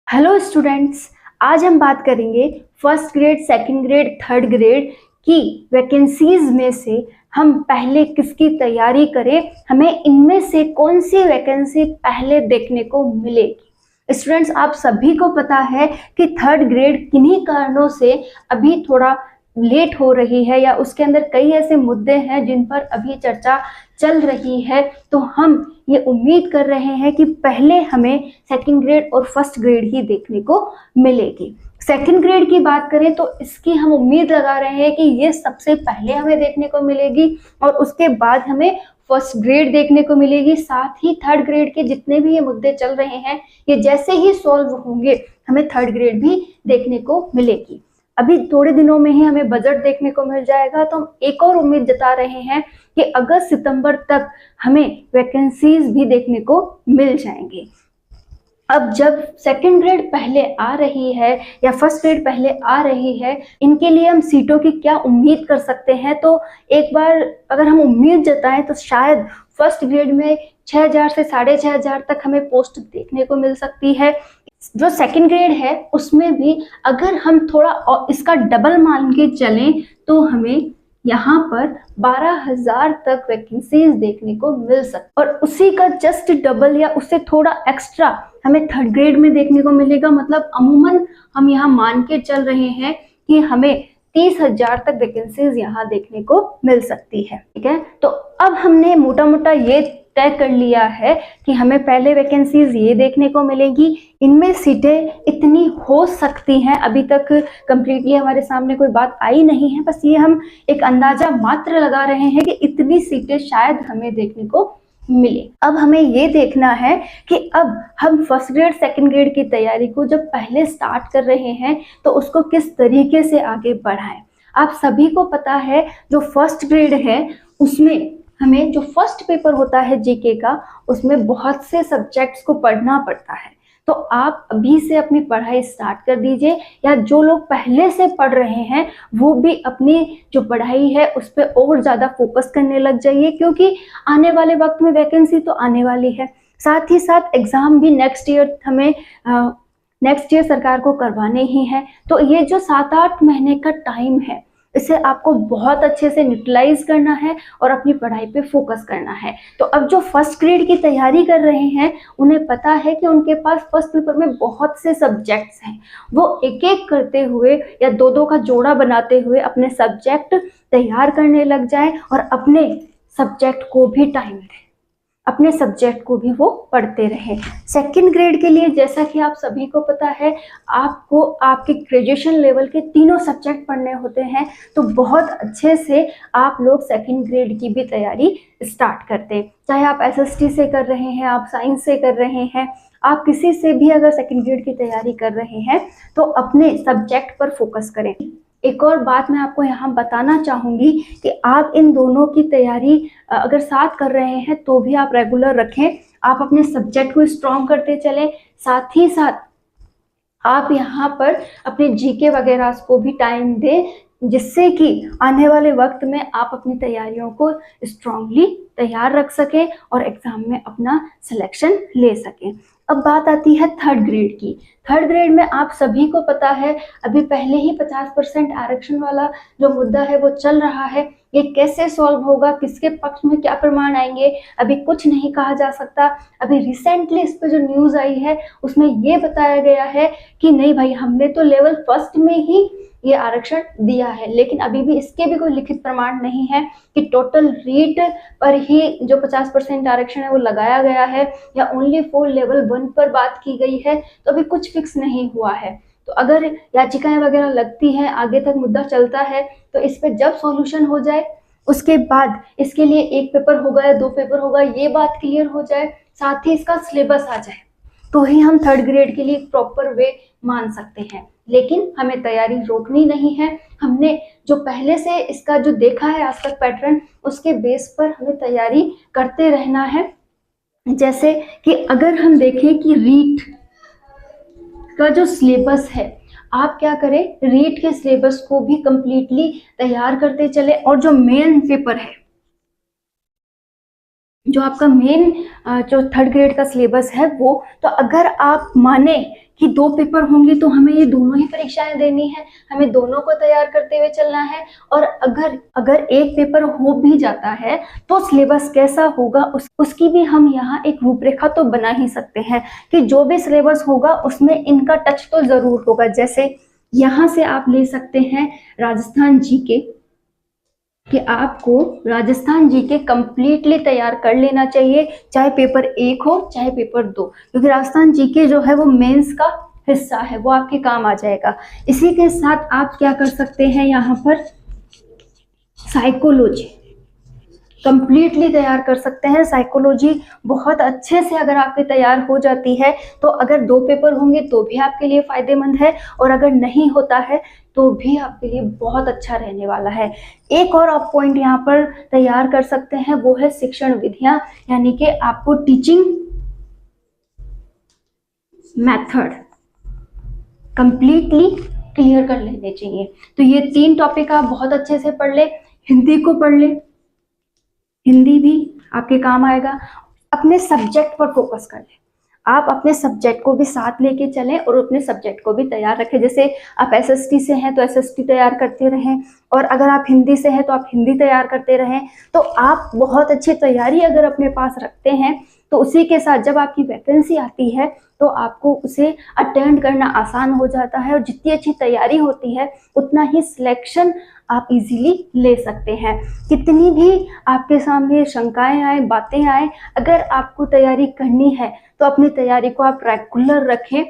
Hello students, आज हम बात करेंगे first grade, second grade, third grade की वैकेंसीज में से हम पहले किसकी तैयारी करें, हमें इनमें से कौन सी वैकेंसी पहले देखने को मिलेगी। स्टूडेंट्स, आप सभी को पता है कि थर्ड ग्रेड किन्हीं कारणों से अभी थोड़ा लेट हो रही है या उसके अंदर कई ऐसे मुद्दे हैं जिन पर अभी चर्चा चल रही है। तो हम ये उम्मीद कर रहे हैं कि पहले हमें सेकंड ग्रेड और फर्स्ट ग्रेड ही देखने को मिलेगी। सेकंड ग्रेड की बात करें तो इसकी हम उम्मीद लगा रहे हैं कि ये सबसे पहले हमें देखने को मिलेगी और उसके बाद हमें फर्स्ट ग्रेड देखने को मिलेगी। साथ ही थर्ड ग्रेड के जितने भी ये मुद्दे चल रहे हैं, ये जैसे ही सॉल्व होंगे हमें थर्ड ग्रेड भी देखने को मिलेगी। अभी थोड़े दिनों में ही हमें बजट देखने को मिल जाएगा, तो हम एक और उम्मीद जता रहे हैं कि अगस्त सितंबर तक हमें वैकेंसीज भी देखने को मिल जाएंगे। अब जब सेकंड ग्रेड पहले आ रही है या फर्स्ट ग्रेड पहले आ रही है, इनके लिए हम सीटों की क्या उम्मीद कर सकते हैं, तो एक बार अगर हम उम्मीद जताएं तो शायद फर्स्ट ग्रेड में 6000 से 6500 तक हमें पोस्ट देखने को मिल सकती है। जो सेकंड ग्रेड है उसमें भी अगर हम थोड़ा इसका डबल मान के चलें तो हमें यहाँ पर 12000 तक वैकेंसीज देखने को मिल सकती, और उसी का जस्ट डबल या उससे थोड़ा एक्स्ट्रा हमें थर्ड ग्रेड में देखने को मिलेगा। मतलब अमूमन हम यहाँ मान के चल रहे हैं कि हमें 30,000 तक वैकेंसीज यहाँ देखने को मिल सकती है। ठीक है, तो अब हमने मोटा मोटा ये तय कर लिया है कि हमें पहले वैकेंसीज ये देखने को मिलेगी। इनमें सीटें इतनी हो सकती हैं, अभी तक कंप्लीटली हमारे सामने कोई बात आई नहीं है, बस ये हम एक अंदाजा मात्र लगा रहे हैं कि इतनी सीटें शायद हमें देखने को मिले। अब हमें ये देखना है कि अब हम फर्स्ट ग्रेड सेकंड ग्रेड की तैयारी को जब पहले स्टार्ट कर रहे हैं तो उसको किस तरीके से आगे बढ़ाएं। आप सभी को पता है जो फर्स्ट ग्रेड है उसमें हमें जो फर्स्ट पेपर होता है जीके का, उसमें बहुत से सब्जेक्ट्स को पढ़ना पड़ता है। तो आप अभी से अपनी पढ़ाई स्टार्ट कर दीजिए, या जो लोग पहले से पढ़ रहे हैं वो भी अपनी जो पढ़ाई है उस पर और ज़्यादा फोकस करने लग जाइए, क्योंकि आने वाले वक्त में वैकेंसी तो आने वाली है। साथ ही साथ एग्ज़ाम भी नेक्स्ट ईयर सरकार को करवाने ही हैं। तो ये जो 7-8 महीने का टाइम है, इसे आपको बहुत अच्छे से यूटिलाइज करना है और अपनी पढ़ाई पे फोकस करना है। तो अब जो फर्स्ट ग्रेड की तैयारी कर रहे हैं उन्हें पता है कि उनके पास फर्स्ट पेपर में बहुत से सब्जेक्ट्स हैं, वो एक एक करते हुए या दो दो का जोड़ा बनाते हुए अपने सब्जेक्ट तैयार करने लग जाए और अपने सब्जेक्ट को भी टाइम दें, अपने सब्जेक्ट को भी वो पढ़ते रहे। सेकंड ग्रेड के लिए जैसा कि आप सभी को पता है, आपको आपके ग्रेजुएशन लेवल के तीनों सब्जेक्ट पढ़ने होते हैं। तो बहुत अच्छे से आप लोग सेकंड ग्रेड की भी तैयारी स्टार्ट करते हैं, चाहे आप एसएसटी से कर रहे हैं, आप साइंस से कर रहे हैं, आप किसी से भी अगर सेकंड ग्रेड की तैयारी कर रहे हैं तो अपने सब्जेक्ट पर फोकस करें। एक और बात मैं आपको यहाँ बताना चाहूँगी कि आप इन दोनों की तैयारी अगर साथ कर रहे हैं तो भी आप रेगुलर रखें, आप अपने सब्जेक्ट को स्ट्रॉन्ग करते चलें। साथ ही साथ आप यहाँ पर अपने जीके वगैरह को भी टाइम दें, जिससे कि आने वाले वक्त में आप अपनी तैयारियों को स्ट्रांगली तैयार रख सकें और एग्ज़ाम में अपना सिलेक्शन ले सकें। अब बात आती है थर्ड ग्रेड की। थर्ड ग्रेड में आप सभी को पता है अभी पहले ही 50% आरक्षण वाला जो मुद्दा है वो चल रहा है। ये कैसे सॉल्व होगा, किसके पक्ष में क्या प्रमाण आएंगे, अभी कुछ नहीं कहा जा सकता। अभी रिसेंटली इस पर जो न्यूज़ आई है उसमें ये बताया गया है कि नहीं भाई, हमने तो लेवल फर्स्ट में ही ये आरक्षण दिया है, लेकिन अभी भी इसके भी कोई लिखित प्रमाण नहीं है कि टोटल रीट पर ही जो 50% आरक्षण है वो लगाया गया है या ओनली फॉर लेवल 1 पर बात की गई है। तो अभी कुछ फिक्स नहीं हुआ है। तो अगर याचिकाएं वगैरह लगती हैं, आगे तक मुद्दा चलता है, तो इस पर जब सॉल्यूशन हो जाए उसके बाद इसके लिए 1 पेपर होगा या 2 पेपर होगा, ये बात क्लियर हो जाए, साथ ही इसका सिलेबस आ जाए, तो ही हम थर्ड ग्रेड के लिए प्रॉपर वे मान सकते हैं। लेकिन हमें तैयारी रोकनी नहीं है। हमने जो पहले से इसका जो देखा है आज तक पैटर्न, उसके बेस पर हमें तैयारी करते रहना है। जैसे कि अगर हम देखें कि रीट का जो सिलेबस है, आप क्या करें, रीट के सिलेबस को भी कंप्लीटली तैयार करते चले, और जो मेन पेपर है, जो आपका मेन जो थर्ड ग्रेड का सिलेबस है वो, तो अगर आप माने कि 2 पेपर होंगे तो हमें ये दोनों ही परीक्षाएं देनी है, हमें दोनों को तैयार करते हुए चलना है। और अगर एक पेपर हो भी जाता है तो सिलेबस कैसा होगा उसकी भी हम यहाँ एक रूपरेखा तो बना ही सकते हैं कि जो भी सिलेबस होगा उसमें इनका टच तो जरूर होगा। जैसे यहाँ से आप ले सकते हैं राजस्थान जीके, कि आपको राजस्थान जीके कंप्लीटली तैयार कर लेना चाहिए, चाहे पेपर 1 हो चाहे पेपर 2, क्योंकि राजस्थान जीके जो है वो मेंस का हिस्सा है, वो आपके काम आ जाएगा। इसी के साथ आप क्या कर सकते हैं, यहाँ पर साइकोलॉजी कंप्लीटली तैयार कर सकते हैं। साइकोलॉजी बहुत अच्छे से अगर आपकी तैयार हो जाती है तो अगर 2 पेपर होंगे तो भी आपके लिए फायदेमंद है, और अगर नहीं होता है तो भी आपके लिए बहुत अच्छा रहने वाला है। एक और आप पॉइंट यहाँ पर तैयार कर सकते हैं, वो है शिक्षण विधियां, यानी कि आपको टीचिंग मेथड कंप्लीटली क्लियर कर लेने चाहिए। तो ये 3 टॉपिक आप बहुत अच्छे से पढ़ ले। हिंदी को पढ़ ले, हिंदी भी आपके काम आएगा। अपने सब्जेक्ट पर फोकस कर ले, आप अपने सब्जेक्ट को भी साथ लेके चलें और अपने सब्जेक्ट को भी तैयार रखें। जैसे आप एसएसटी से हैं तो एसएसटी तैयार करते रहें, और अगर आप हिंदी से हैं तो आप हिंदी तैयार करते रहें। तो आप बहुत अच्छी तैयारी अगर अपने पास रखते हैं तो उसी के साथ जब आपकी वैकेंसी आती है तो आपको उसे अटेंड करना आसान हो जाता है, और जितनी अच्छी तैयारी होती है उतना ही सिलेक्शन आप इजीली ले सकते हैं। कितनी भी आपके सामने शंकाएं आए, बातें आए, अगर आपको तैयारी करनी है तो अपनी तैयारी को आप रेगुलर रखें,